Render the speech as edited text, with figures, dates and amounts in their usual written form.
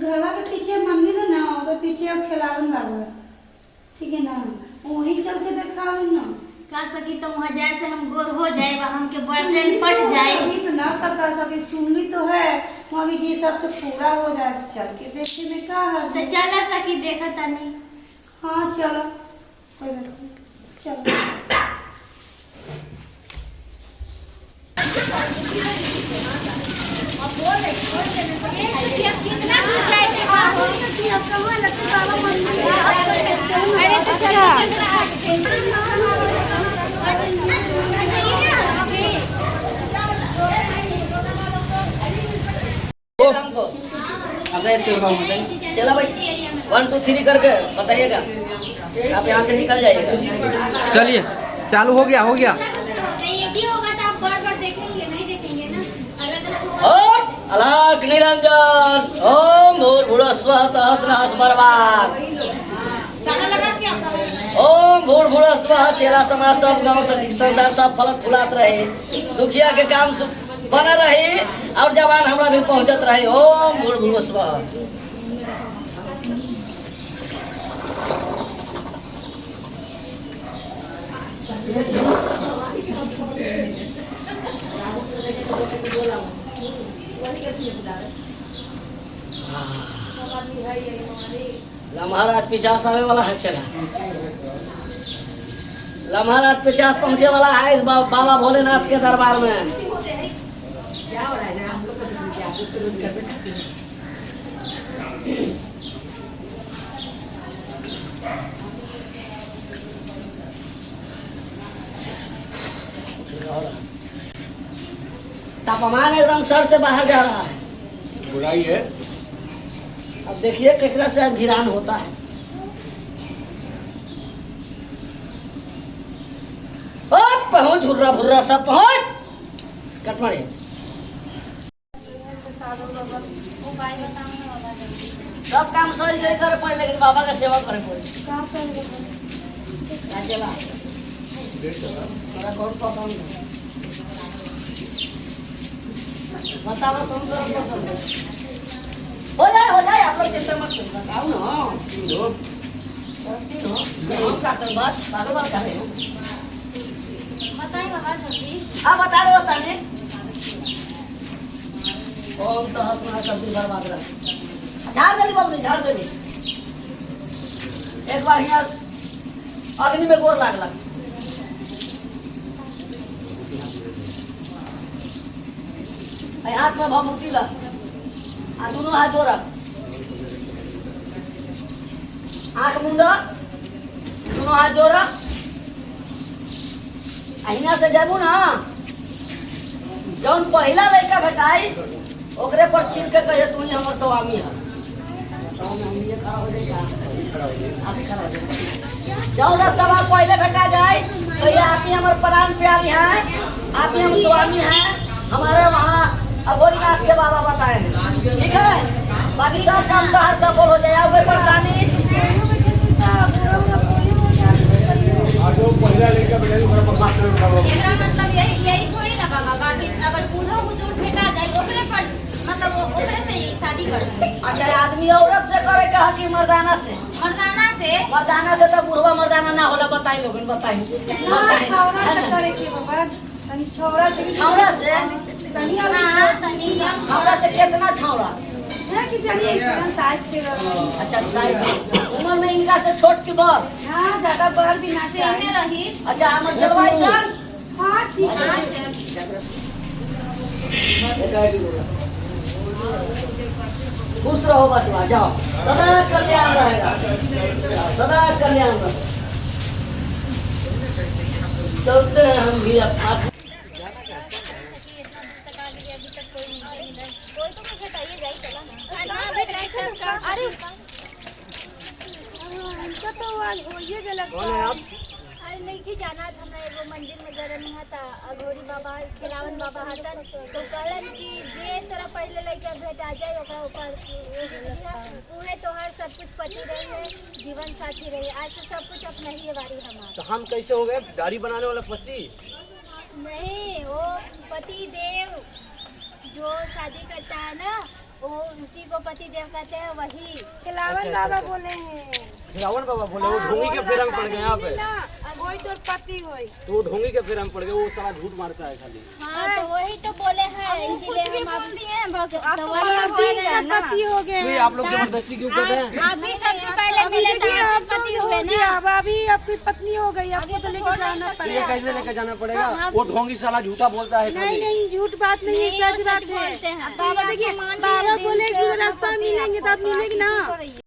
घरवा के पीछे मंदिर है ना, ओके पीछे अब खिलावन बाबू है, ठीक है ना, वहीं चल के देखा ना का सकी तो वहाँ जाए से हम गोर हो जाए, हमके बॉयफ्रेंड पट जाए। तो ना पता सकी सुनली तो है वहाँ भी ये सब तो पूरा हो जाए, चल के देखने में का है तो चला सकी देखा तनी। हाँ चलो कोई बात नहीं चलो। कितना दूर जाए के बाबू? अरे तो चलो हमको चला भाई 1 2 3 करके बताइएगा, आप यहाँ से निकल जाइएगा। चलिए चालू हो गया नहीं होगा तो आप बार-बार देखेंगे, नहीं देखेंगे ना, अलग-अलग। ओम अलख निरंजन ओम भूर्भुवः स्वः सहस्रहस्र बर्बाद ओम भूर्भुवः स्वः। चेला समाज सब गाँव संसार सब फलत फुलात रहे, दुखिया के काम बना रही और जवान हमरा भी पहुंचत रही। ओम भूर्भुवः स्वः। महाराज 50 आने वाला है, चला महाराज 50 पहुंचे वाला है इस बाबा भोलेनाथ के दरबार में। तापमान एकदम सर से बाहर जा रहा है, बुराई है। अब देखिए कितना से भिरान होता है। पहुंच झुर्रा भुर्रा सब पहुंच कटमारी। उपाय बताओ ना बाबा। सब काम सही से कर पड़े, लेकिन बाबा का सेवा करे पड़े। चला कौन पसंद है बताओ, तुम पसंद है? हो जाए आप लोग चिंता मत करो, बताओ ना। बात कर रहे हो, बताइए बाबा जल्दी। हाँ बता रहे ओम तो हंसना सब्जी बर्बाद रहा। झाड़ देली बाबू झाड़ देली। एक बार यहाँ अग्नि में गोर लागला, हाथ में भभूति ला, दोनों हाथ जोड़ा, आंख मुंदा, दोनों हाथ जोड़ा। अहिना से जाबू ना, जौन पहला लड़का भेटाई ओकरे पर छीन के कहे तू ही हमर स्वामी है। जौन रास्ता पहले भेटा जाए तो ये आप ही हमारे प्राण प्यारी हैं, आप ही हम स्वामी हैं, हमारे वहाँ अघोरीनाथ के बाबा बताए हैं, ठीक है। बाकी सब काम का हर सफल हो जाए, कोई परेशानी मतलब यही थोड़ी ना बाबा, बाकी अगर बूढ़ा बुजुर्ग भेटा जाए ओकरे पर मतलब ओकरे से ही शादी कर सकते। अच्छा आदमी औरत से करे का कि मर्दाना से? मर्दाना से तो बुढ़वा मर्दाना ना होला, बताई लोगन बताई। छौरा से छौरा से कितना छौरा? अच्छा साइज उम्र में इनका से छोट की बड़? हाँ ज्यादा बड़ भी ना रही। अच्छा हमर जलवाई सर। हाँ ठीक है। खुश रहो बचवा, जाओ सदा कल्याण रहेगा, सदा कल्याण रहेगा। चलते हैं हम भी अपना। अरे कौन है आप? नहीं जाना हमरा एगो मंदिर में गरम था, अघोरी बाबा खिलावन बाबा हतन, तो कहलन कि जे तरह पहले लड़का भेटा जाए ओकरा ऊपर उहे तोहर सब कुछ पति रहे, जीवन साथी रहे। आज तो सब कुछ अपना ही बारी हमारा। तो हम कैसे हो गए? दाढ़ी बनाने वाला पति? नहीं, वो पति है ना, वो उसी को पति देव कहते हैं, वही। खिलावन बाबा बोले हैं। खिलावन बाबा बोले वो ढोंगी के फेरा में पड़ गए यहाँ पे। कोई तो पति होई। तो वो ढोंगी के फेरा में पड़ गए, वो सारा झूठ मारता है खाली। हाँ तो वही तो बोले हैं, इसीलिए हम आप तो वही पति हो गए। तो आप लोग जबरदस्ती क्यों कर रहे हैं? अभी सबसे पहले मिले थे, आप पति हुए ना। अब अभी आपकी पत्नी हो गई, आपको तो लेकर जाना तो ये पड़ेगा। कैसे लेकर जाना पड़ेगा? वो ढोंगी साला झूठा बोलता है नहीं खाली। नहीं, झूठ बात नहीं है, नहीं, वो सच बात सच बोलते है। हैं। बाबा देखिए, बाबा बोले कि रास्ता मिलेंगे तब मिलेगी ना।